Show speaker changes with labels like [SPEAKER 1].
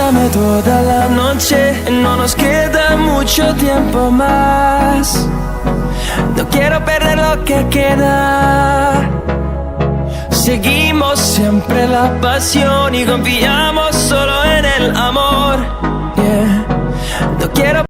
[SPEAKER 1] bésame toda la noche, no nos queda mucho tiempo más. No quiero perder lo que queda. Seguimos siempre la pasión y confiamos solo en el amor. Yeah. No quiero